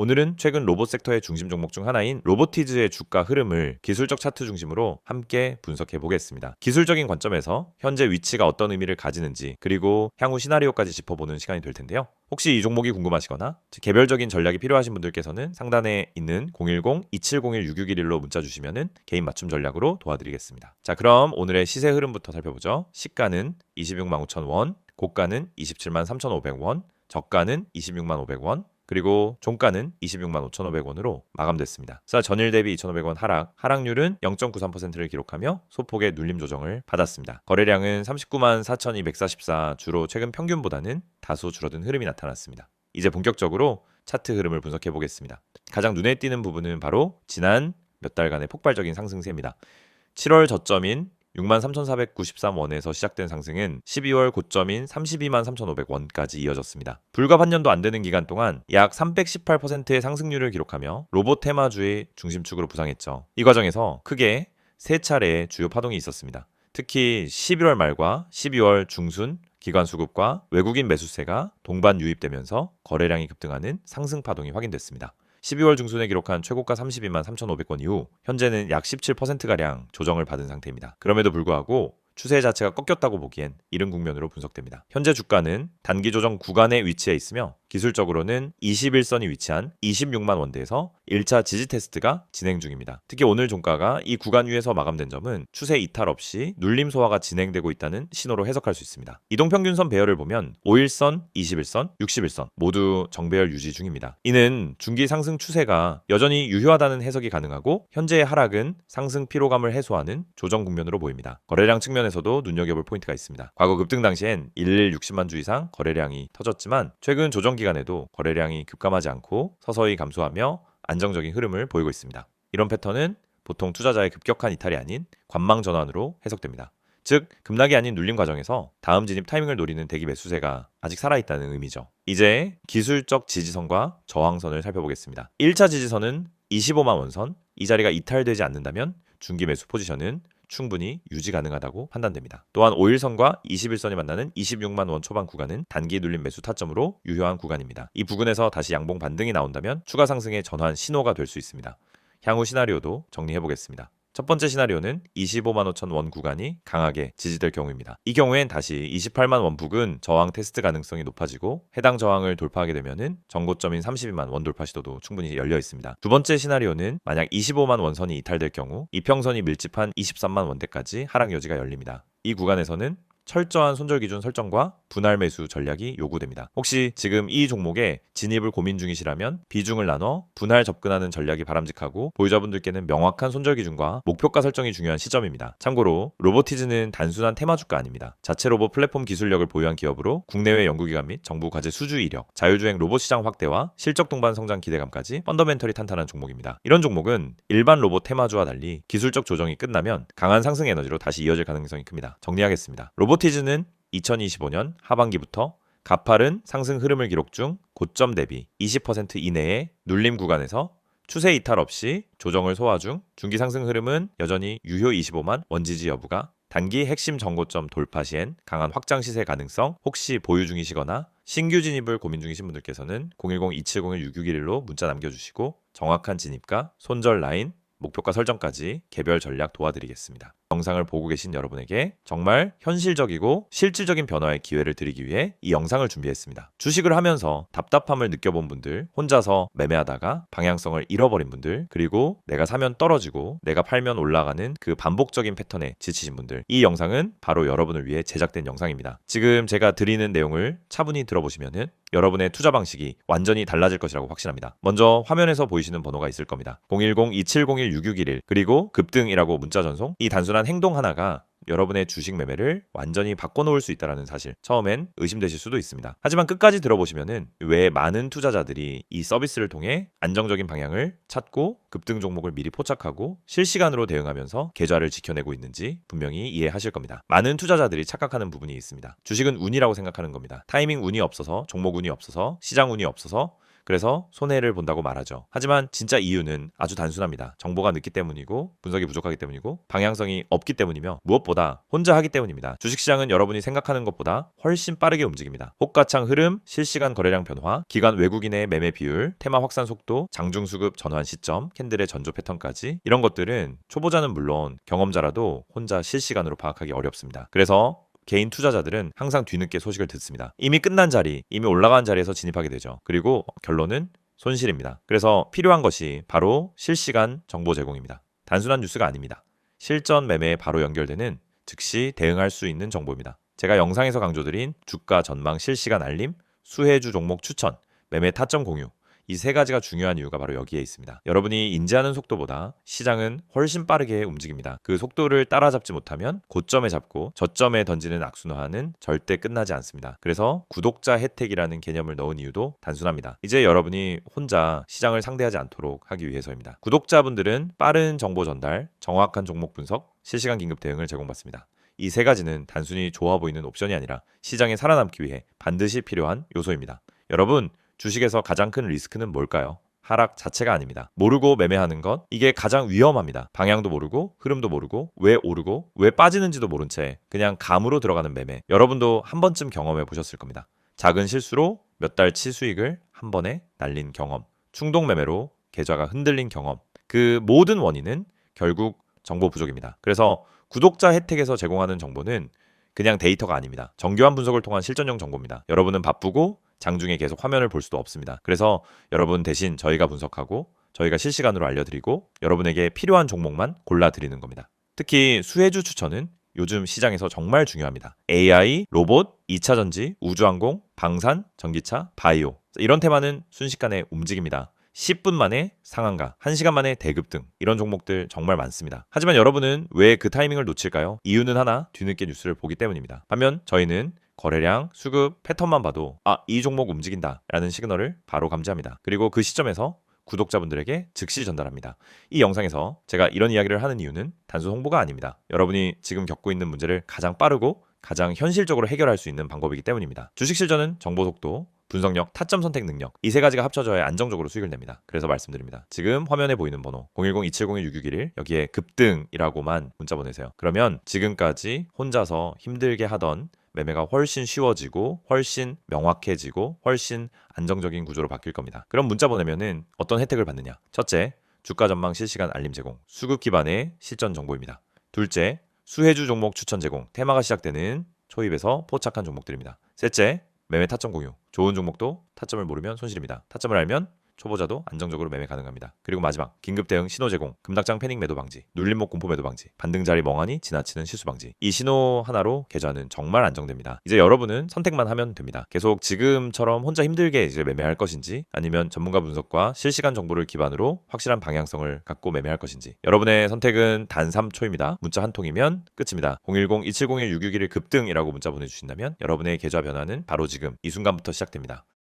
오늘은 최근 로봇 섹터의 중심 종목 중 하나인 로보티즈의 주가 흐름을 기술적 차트 중심으로 함께 분석해 보겠습니다. 기술적인 관점에서 현재 위치가 어떤 의미를 가지는지 그리고 향후 시나리오까지 짚어보는 시간이 될 텐데요. 혹시 이 종목이 궁금하시거나 개별적인 전략이 필요하신 분들께서는 상단에 있는 010-2701-6611로 문자 주시면 개인 맞춤 전략으로 도와드리겠습니다. 자, 그럼 오늘의 시세 흐름부터 살펴보죠. 시가는 26만 5천 원, 고가는 27만 3,500원, 저가는 26만 500원, 그리고 종가는 26만 5,500원으로 마감됐습니다. 그래서 전일 대비 2,500원 하락률은 0.93%를 기록하며 소폭의 눌림 조정을 받았습니다. 거래량은 39만 4,244, 주로 최근 평균보다는 다소 줄어든 흐름이 나타났습니다. 이제 본격적으로 차트 흐름을 분석해 보겠습니다. 가장 눈에 띄는 부분은 바로 지난 몇 달간의 폭발적인 상승세입니다. 7월 저점인 63,493원에서 시작된 상승은 12월 고점인 32만 3,500원까지 이어졌습니다. 불과 반년도 안 되는 기간 동안 약 318%의 상승률을 기록하며 로봇 테마주의 중심축으로 부상했죠. 이 과정에서 크게 세 차례의 주요 파동이 있었습니다. 특히 11월 말과 12월 중순 기관 수급과 외국인 매수세가 동반 유입되면서 거래량이 급등하는 상승 파동이 확인됐습니다. 12월 중순에 기록한 최고가 32만 3,500원 이후 현재는 약 17%가량 조정을 받은 상태입니다. 그럼에도 불구하고 추세 자체가 꺾였다고 보기엔 이른 국면으로 분석됩니다. 현재 주가는 단기 조정 구간에 위치해 있으며 기술적으로는 21선이 위치한 26만 원대에서 1차 지지 테스트가 진행 중입니다. 특히 오늘 종가가 이 구간 위에서 마감된 점은 추세 이탈 없이 눌림 소화가 진행되고 있다는 신호로 해석할 수 있습니다. 이동평균선 배열을 보면 5일선, 21선, 61선 모두 정배열 유지 중입니다. 이는 중기 상승 추세가 여전히 유효하다는 해석이 가능하고 현재의 하락은 상승 피로감을 해소하는 조정 국면으로 보입니다. 거래량 측면에서도 눈여겨볼 포인트가 있습니다. 과거 급등 당시엔 일일 60만 주 이상 거래량이 터졌지만 최근 조정 기간에도 거래량이 급감하지 않고 서서히 감소하며 안정적인 흐름을 보이고 있습니다. 이런 패턴은 보통 투자자의 급격한 이탈이 아닌 관망 전환으로 해석됩니다. 즉, 급락이 아닌 눌림 과정에서 다음 진입 타이밍을 노리는 대기 매수세가 아직 살아있다는 의미죠. 이제 기술적 지지선과 저항선을 살펴보겠습니다. 1차 지지선은 25만 원선, 이 자리가 이탈되지 않는다면 중기 매수 포지션은 충분히 유지 가능하다고 판단됩니다. 또한 5일선과 21선이 만나는 26만 원 초반 구간은 단기 눌림 매수 타점으로 유효한 구간입니다. 이 부근에서 다시 양봉 반등이 나온다면 추가 상승의 전환 신호가 될 수 있습니다. 향후 시나리오도 정리해 보겠습니다. 첫 번째 시나리오는 25만 5천 원 구간이 강하게 지지될 경우입니다. 이 경우엔 다시 28만 원 부근 저항 테스트 가능성이 높아지고 해당 저항을 돌파하게 되면은 전고점인 32만 원 돌파 시도도 충분히 열려 있습니다. 두 번째 시나리오는 만약 25만 원선이 이탈될 경우 이평선이 밀집한 23만 원대까지 하락 여지가 열립니다. 이 구간에서는 철저한 손절 기준 설정과 분할 매수 전략이 요구됩니다. 혹시 지금 이 종목에 진입을 고민 중이시라면 비중을 나눠 분할 접근하는 전략이 바람직하고 보유자분들께는 명확한 손절 기준과 목표가 설정이 중요한 시점입니다. 참고로 로보티즈는 단순한 테마주가 아닙니다. 자체 로봇 플랫폼 기술력을 보유한 기업으로 국내외 연구기관 및 정부 과제 수주 이력, 자율주행 로봇 시장 확대와 실적 동반 성장 기대감까지 펀더멘털이 탄탄한 종목입니다. 이런 종목은 일반 로봇 테마주와 달리 기술적 조정이 끝나면 강한 상승 에너지로 다시 이어질 가능성이 큽니다. 정리하겠습니다. 로보티즈는 2025년 하반기부터 가파른 상승 흐름을 기록 중 고점 대비 20% 이내의 눌림 구간에서 추세 이탈 없이 조정을 소화 중 중기 상승 흐름은 여전히 유효 25만 원지지 여부가 단기 핵심 전고점 돌파 시엔 강한 확장 시세 가능성, 혹시 보유 중이시거나 신규 진입을 고민 중이신 분들께서는 010-2701-6611로 문자 남겨주시고 정확한 진입과 손절 라인, 목표가 설정까지 개별 전략 도와드리겠습니다. 영상을 보고 계신 여러분에게 정말 현실적이고 실질적인 변화의 기회를 드리기 위해 이 영상을 준비했습니다. 주식을 하면서 답답함을 느껴본 분들, 혼자서 매매하다가 방향성을 잃어버린 분들, 그리고 내가 사면 떨어지고 내가 팔면 올라가는 그 반복적인 패턴에 지치신 분들, 이 영상은 바로 여러분을 위해 제작된 영상입니다. 지금 제가 드리는 내용을 차분히 들어보시면은 여러분의 투자 방식이 완전히 달라질 것이라고 확신합니다. 먼저 화면에서 보이시는 번호가 있을 겁니다. 010-2701-6611 그리고 급등이라고 문자 전송, 이 단순한 행동 하나가 여러분의 주식 매매를 완전히 바꿔놓을 수 있다는 사실, 처음엔 의심되실 수도 있습니다. 하지만 끝까지 들어보시면은 왜 많은 투자자들이 이 서비스를 통해 안정적인 방향을 찾고 급등 종목을 미리 포착하고 실시간으로 대응하면서 계좌를 지켜내고 있는지 분명히 이해하실 겁니다. 많은 투자자들이 착각하는 부분이 있습니다. 주식은 운이라고 생각하는 겁니다. 타이밍 운이 없어서, 종목 운이 없어서, 시장 운이 없어서 그래서 손해를 본다고 말하죠. 하지만 진짜 이유는 아주 단순합니다. 정보가 늦기 때문이고 분석이 부족하기 때문이고 방향성이 없기 때문이며 무엇보다 혼자 하기 때문입니다. 주식시장은 여러분이 생각하는 것보다 훨씬 빠르게 움직입니다. 호가창 흐름, 실시간 거래량 변화, 기관 외국인의 매매 비율, 테마 확산 속도, 장중 수급 전환 시점, 캔들의 전조 패턴까지 이런 것들은 초보자는 물론 경험자라도 혼자 실시간으로 파악하기 어렵습니다. 그래서 개인 투자자들은 항상 뒤늦게 소식을 듣습니다. 이미 끝난 자리, 이미 올라간 자리에서 진입하게 되죠. 그리고 결론은 손실입니다. 그래서 필요한 것이 바로 실시간 정보 제공입니다. 단순한 뉴스가 아닙니다. 실전 매매에 바로 연결되는 즉시 대응할 수 있는 정보입니다. 제가 영상에서 강조드린 주가 전망 실시간 알림, 수혜주 종목 추천, 매매 타점 공유, 이 세 가지가 중요한 이유가 바로 여기에 있습니다. 여러분이 인지하는 속도보다 시장은 훨씬 빠르게 움직입니다. 그 속도를 따라잡지 못하면 고점에 잡고 저점에 던지는 악순환은 절대 끝나지 않습니다. 그래서 구독자 혜택이라는 개념을 넣은 이유도 단순합니다. 이제 여러분이 혼자 시장을 상대하지 않도록 하기 위해서입니다. 구독자분들은 빠른 정보 전달, 정확한 종목 분석, 실시간 긴급 대응을 제공받습니다. 이 세 가지는 단순히 좋아 보이는 옵션이 아니라 시장에 살아남기 위해 반드시 필요한 요소입니다. 여러분, 주식에서 가장 큰 리스크는 뭘까요? 하락 자체가 아닙니다. 모르고 매매하는 것, 이게 가장 위험합니다. 방향도 모르고 흐름도 모르고 왜 오르고 왜 빠지는지도 모른 채 그냥 감으로 들어가는 매매. 여러분도 한 번쯤 경험해 보셨을 겁니다. 작은 실수로 몇 달치 수익을 한 번에 날린 경험, 충동 매매로 계좌가 흔들린 경험. 그 모든 원인은 결국 정보 부족입니다. 그래서 구독자 혜택에서 제공하는 정보는 그냥 데이터가 아닙니다. 정교한 분석을 통한 실전용 정보입니다. 여러분은 바쁘고 장중에 계속 화면을 볼 수도 없습니다. 그래서 여러분 대신 저희가 분석하고 저희가 실시간으로 알려드리고 여러분에게 필요한 종목만 골라드리는 겁니다. 특히 수혜주 추천은 요즘 시장에서 정말 중요합니다. AI, 로봇, 2차 전지, 우주항공, 방산, 전기차, 바이오 이런 테마는 순식간에 움직입니다. 10분 만에 상한가, 1시간 만에 대급 등 이런 종목들 정말 많습니다. 하지만 여러분은 왜 그 타이밍을 놓칠까요? 이유는 하나, 뒤늦게 뉴스를 보기 때문입니다. 반면 저희는 거래량, 수급, 패턴만 봐도 이 종목 움직인다 라는 시그널을 바로 감지합니다. 그리고 그 시점에서 구독자분들에게 즉시 전달합니다. 이 영상에서 제가 이런 이야기를 하는 이유는 단순 홍보가 아닙니다. 여러분이 지금 겪고 있는 문제를 가장 빠르고 가장 현실적으로 해결할 수 있는 방법이기 때문입니다. 주식 실전은 정보 속도, 분석력, 타점 선택 능력 이 세 가지가 합쳐져야 안정적으로 수익을 냅니다. 그래서 말씀드립니다. 지금 화면에 보이는 번호 010-2701-6611 여기에 급등이라고만 문자 보내세요. 그러면 지금까지 혼자서 힘들게 하던 매매가 훨씬 쉬워지고 훨씬 명확해지고 훨씬 안정적인 구조로 바뀔 겁니다. 그럼 문자 보내면은 어떤 혜택을 받느냐? 첫째, 주가 전망 실시간 알림 제공, 수급 기반의 실전 정보입니다. 둘째, 수혜주 종목 추천 제공, 테마가 시작되는 초입에서 포착한 종목들입니다. 셋째, 매매 타점 공유, 좋은 종목도 타점을 모르면 손실입니다. 타점을 알면 초보자도 안정적으로 매매 가능합니다. 그리고 마지막, 긴급 대응 신호 제공, 급락장 패닉 매도 방지, 눌림목 공포 매도 방지, 반등 자리 멍하니 지나치는 실수 방지. 이 신호 하나로 계좌는 정말 안정됩니다. 이제 여러분은 선택만 하면 됩니다. 계속 지금처럼 혼자 힘들게 이제 매매할 것인지 아니면 전문가 분석과 실시간 정보를 기반으로 확실한 방향성을 갖고 매매할 것인지. 여러분의 선택은 단 3초입니다. 문자 한 통이면 끝입니다. 010-2701-6611 급등이라고 문자 보내주신다면 여러분의 계좌 변화는 바로 지금 이 순간부터 시작됩니다.